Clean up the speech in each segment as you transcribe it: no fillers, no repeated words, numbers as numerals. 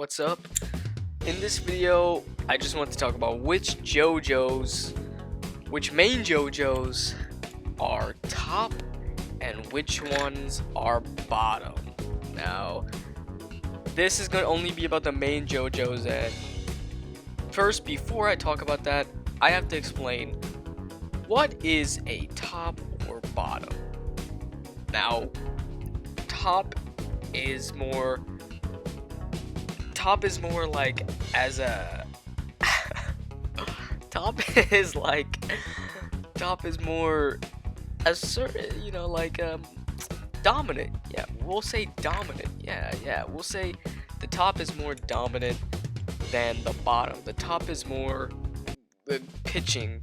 what's up? In this video, I just want to talk about which main JoJos are top and which ones are bottom. Now, this is going to only be about the main JoJos, and first, before I talk about that, I have to explain what is a top or bottom. Now, top is more like as a top is more assertive, dominant. Yeah, we'll say dominant. Yeah, we'll say the top is more dominant than the bottom. The top is more pitching,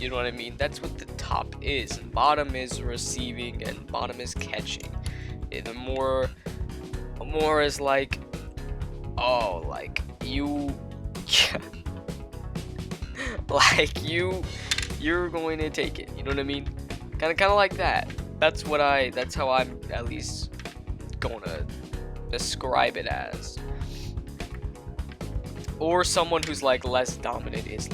you know what I mean? That's what the top is, and bottom is receiving, and bottom is catching. The more is like, oh, like you you're going to take it, you know what I mean? Kind of like that. That's how I'm at least gonna describe it as. Or someone who's like less dominant is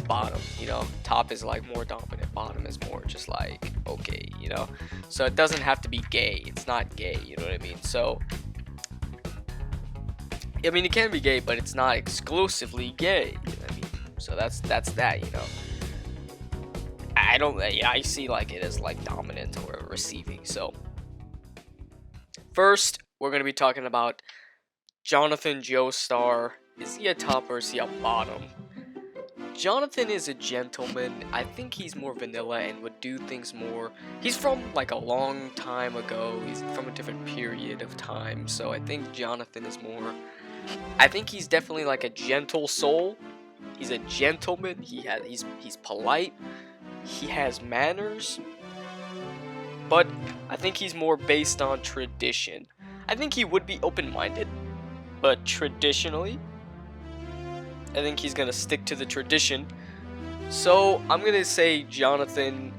bottom, you know. Top is like more dominant, bottom is more just like okay, you know. So it doesn't have to be gay. It's not gay, you know what I mean? So I mean, it can be gay, but it's not exclusively gay, you know what I mean? So that's that, you know. I see like it as like dominant or receiving. So first, we're gonna be talking about Jonathan Joestar. Is he a top or is he a bottom? Jonathan is a gentleman. I think he's more vanilla and would do things more. He's from like a long time ago. He's from a different period of time. So I think Jonathan is more. I think he's definitely like a gentle soul. He's a gentleman. He's polite. He has manners. But I think he's more based on tradition. I think he would be open-minded, but traditionally, I think he's gonna stick to the tradition. So I'm gonna say Jonathan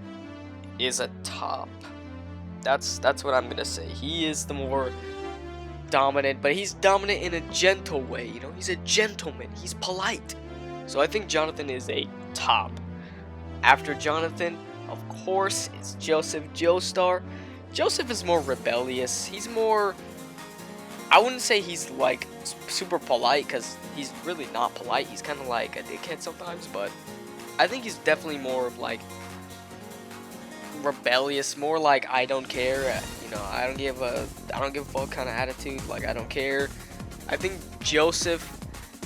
is a top. That's what I'm gonna say. He is the more dominant, but he's dominant in a gentle way. You know, he's a gentleman. He's polite. So I think Jonathan is a top. After Jonathan, of course, is Joseph Joestar. Joseph is more rebellious. He's more. I wouldn't say he's like super polite, because he's really not polite. He's kind of like a dickhead sometimes, but I think he's definitely more of like rebellious, more like I don't care, you know, I don't give a fuck kind of attitude, like I don't care. I think Joseph,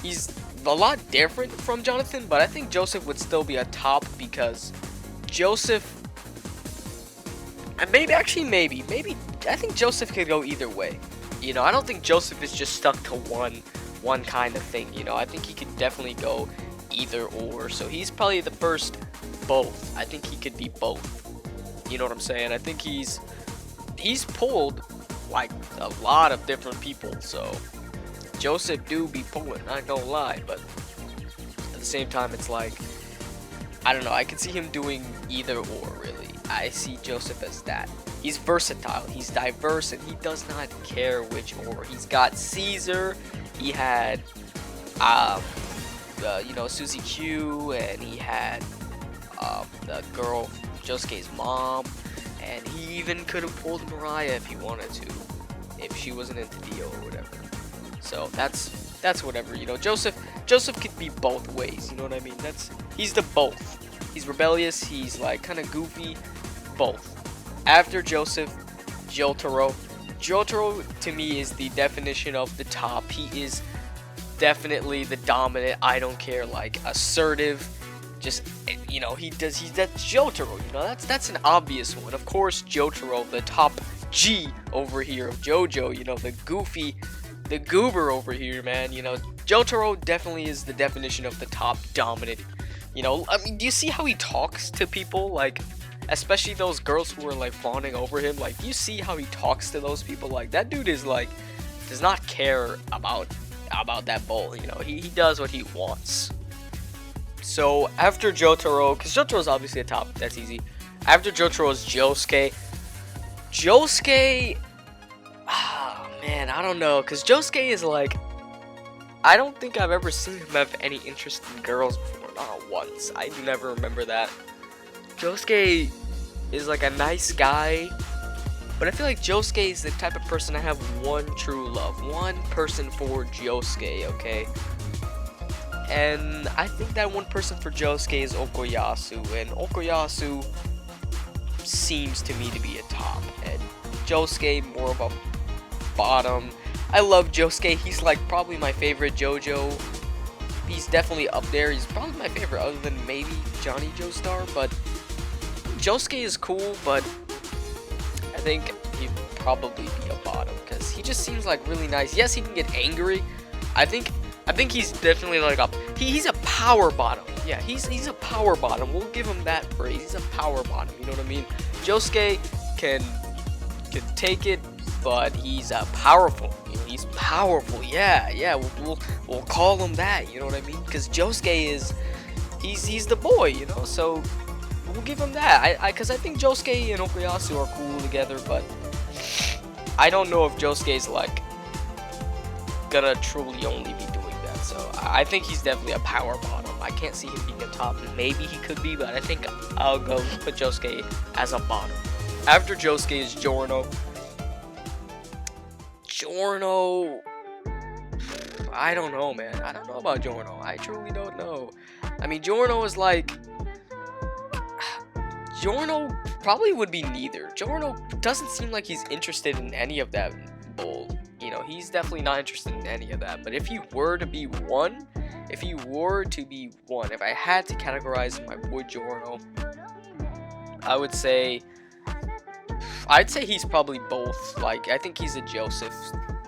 he's a lot different from Jonathan, but I think Joseph would still be a top because Joseph, and maybe I think Joseph could go either way. You know, I don't think Joseph is just stuck to one kind of thing, you know. I think he could definitely go either or. So he's probably the first both. I think he could be both. You know what I'm saying? I think he's pulled like a lot of different people. So Joseph do be pulling, I ain't gonna lie, but at the same time it's like, I don't know, I can see him doing either or really. I see Joseph as that. He's versatile, he's diverse, and he does not care which or. He's got Caesar, he had, Suzy Q, and he had the girl, Josuke's mom, and he even could have pulled Mariah if he wanted to, if she wasn't into Dio or whatever. So that's whatever, you know. Joseph could be both ways, you know what I mean? He's the both. He's rebellious, he's like kind of goofy, both. After Joseph, Jotaro. Jotaro to me is the definition of the top. He is definitely the dominant, I don't care, like assertive. Just, you know, that's Jotaro, you know, that's an obvious one. Of course, Jotaro, the top G over here of JoJo, you know, the goofy, the goober over here, man, you know. Jotaro definitely is the definition of the top dominant. You know, I mean, do you see how he talks to people? Like, especially those girls who are like fawning over him. Like, do you see how he talks to those people? Like, that dude is like, does not care about that bowl, you know. He does what he wants. So after Jotaro, because Jotaro's obviously a top, that's easy. After Jotaro is Josuke. Josuke, man, I don't know, because Josuke is like, I don't think I've ever seen him have any interest in girls before. Not once. I never remember that. Josuke is like a nice guy, but I feel like Josuke is the type of person to have one true love. One person for Josuke, okay? And I think that one person for Josuke is Okuyasu, and Okuyasu seems to me to be a top, and Josuke more of a bottom. I love Josuke. He's like probably my favorite JoJo. He's definitely up there. He's probably my favorite other than maybe Johnny Joestar, but Josuke is cool, but I think he'd probably be a bottom because he just seems like really nice. Yes, he can get angry. I think he's definitely like he's a power bottom. Yeah, he's a power bottom. We'll give him that phrase. He's a power bottom. You know what I mean? Josuke can take it, but he's powerful. You know, he's powerful. Yeah. We'll call him that. You know what I mean? Because Josuke is he's the boy. You know, so we'll give him that. Because I think Josuke and Okuyasu are cool together, but I don't know if Josuke's like gonna truly only be doing that. So I think he's definitely a power bottom. I can't see him being a top. Maybe he could be, but I think I'll go put Josuke as a bottom. After Josuke is Giorno. Giorno, I don't know, man. I don't know about Giorno. I truly don't know. I mean, Giorno is like, Giorno probably would be neither. Giorno doesn't seem like he's interested in any of that bull. You know, he's definitely not interested in any of that. But if he were to be one, if I had to categorize my boy Giorno, I'd say he's probably both. Like, I think he's a Joseph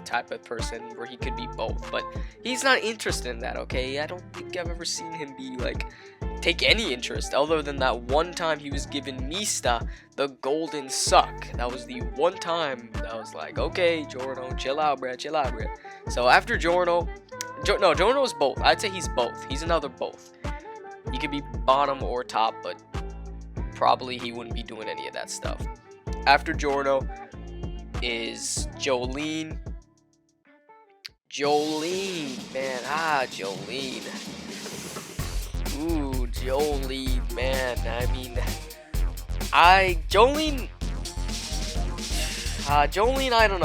type of person where he could be both, but he's not interested in that, okay? I don't think I've ever seen him be like take any interest other than that one time he was given Mista the golden suck. That was the one time that I was like, okay, Giorno, chill out, bruh. So after Giorno is both. I'd say he's both. He's another both. He could be bottom or top, but probably he wouldn't be doing any of that stuff. After Giorno is Jolene. Man. Jolene. Ooh, Jolene, man. I mean, Jolene, I don't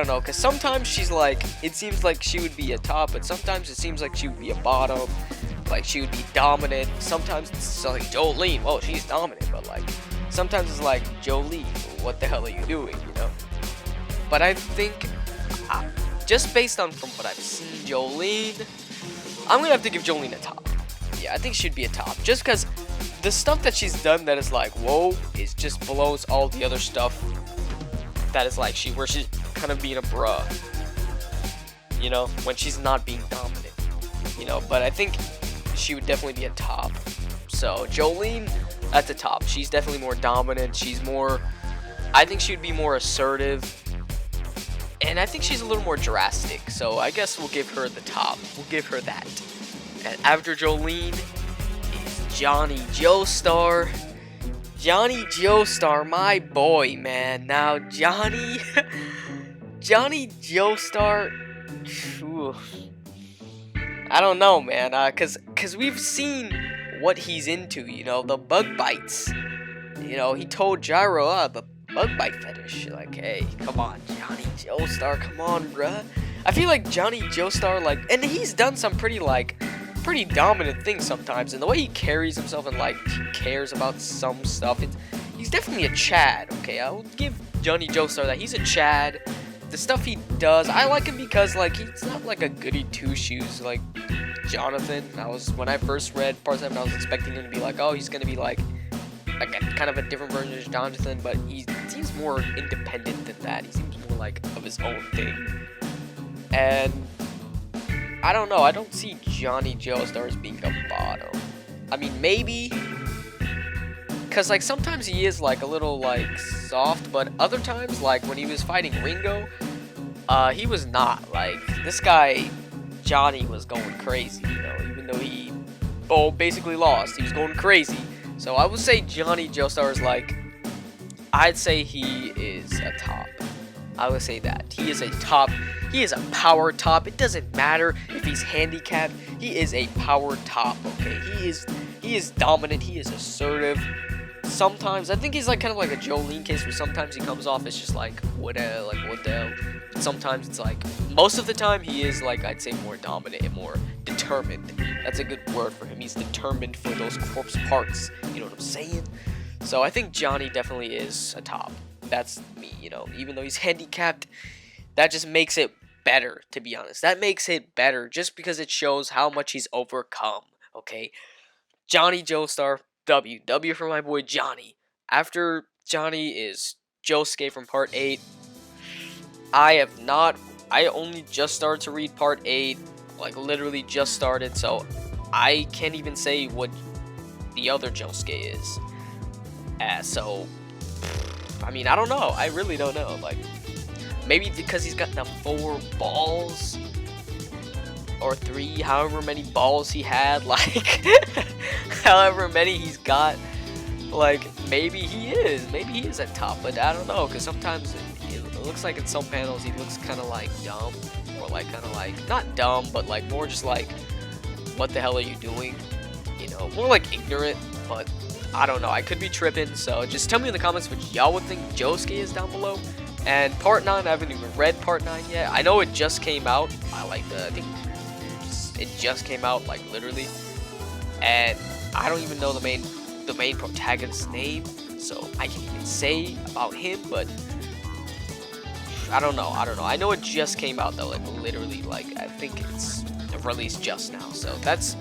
know. Because sometimes she's like, it seems like she would be a top, but sometimes it seems like she would be a bottom. Like, she would be dominant. Sometimes it's like, Jolene, well, she's dominant, but like, sometimes it's like, Jolene, what the hell are you doing, you know? But I think, just based on from what I've seen, Jolene, I'm gonna have to give Jolene a top. Yeah, I think she'd be a top. Just because the stuff that she's done that is like, whoa, it just blows all the other stuff that is like, where she's kind of being a bruh. You know, when she's not being dominant. You know, but I think she would definitely be a top. So, Jolene, at the top. She's definitely more dominant. I think she'd be more assertive. And I think she's a little more drastic. So I guess we'll give her the top. We'll give her that. And after Jolene is Johnny Joestar. Johnny Joestar, my boy, man. Now, Johnny Joestar. I don't know, man. Cause we've seen what he's into, you know, the bug bites. You know, he told Gyro, the bug bite fetish. Like, hey, come on, Johnny Joestar, come on, bruh. I feel like Johnny Joestar, like, and he's done some pretty dominant things sometimes. And the way he carries himself and, like, he cares about some stuff, he's definitely a Chad, okay? I will give Johnny Joestar that. He's a Chad. The stuff he does, I like him because, like, he's not like a goody two-shoes, like Jonathan. When I first read Part 7, I was expecting him to be like, oh, he's gonna be like a kind of a different version of Jonathan, but he seems more independent than that. He seems more like of his own thing. And I don't know, I don't see Johnny Joestar as being a bottom. I mean, maybe, because like sometimes he is like a little like soft, but other times, like when he was fighting Ringo, he was not. Like, this guy Johnny was going crazy, you know, even though he basically lost. He was going crazy. So I would say Johnny Joestar is like, I'd say he is a top. I would say that. He is a top. He is a power top. It doesn't matter if he's handicapped. He is a power top, okay? He is dominant. He is assertive. Sometimes I think he's like kind of like a Jolene case where sometimes he comes off as just like what the hell. Sometimes it's like most of the time he is like I'd say more dominant and more determined. That's a good word for him. He's determined for those corpse parts. You know what I'm saying? So I think Johnny definitely is a top. That's me, you know. Even though he's handicapped, that just makes it better, to be honest. That makes it better just because it shows how much he's overcome, okay? Johnny Joestar, W. W for my boy Johnny. After Johnny is Josuke from Part 8. I only just started to read Part 8, like literally just started, so I can't even say what the other Josuke is. So, I mean, I don't know. I really don't know. Like, maybe because he's got the 4 balls or 3, however many balls he had, like, however many he's got, like, maybe he is at top, but I don't know, because sometimes it looks like in some panels he looks kind of like dumb, or like kind of like, not dumb, but like more just like, what the hell are you doing, you know, more like ignorant, but I don't know, I could be tripping, so just tell me in the comments what y'all would think Josuke is down below. And Part 9, I haven't even read Part 9 yet. I know it just came out. I think it just came out, like, literally. And I don't even know the main protagonist's name, so I can't even say about him, but I don't know. I know it just came out, though, like, literally, like, I think it's released just now. So that's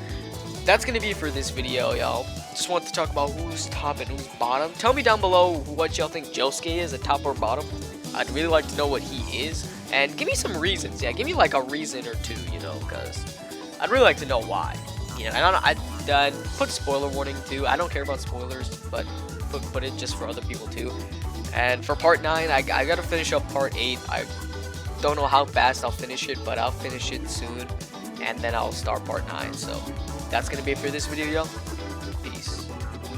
gonna be it for this video, y'all. Just want to talk about who's top and who's bottom. Tell me down below what y'all think Josuke is, at top or bottom. I'd really like to know what he is, and give me some reasons. Yeah, give me like a reason or two, you know, because I'd really like to know why. You know, and I'd put spoiler warning too. I don't care about spoilers, but put it just for other people too. And for Part 9, I gotta finish up Part 8. I don't know how fast I'll finish it, but I'll finish it soon, and then I'll start Part 9. So that's gonna be it for this video, y'all. Peace.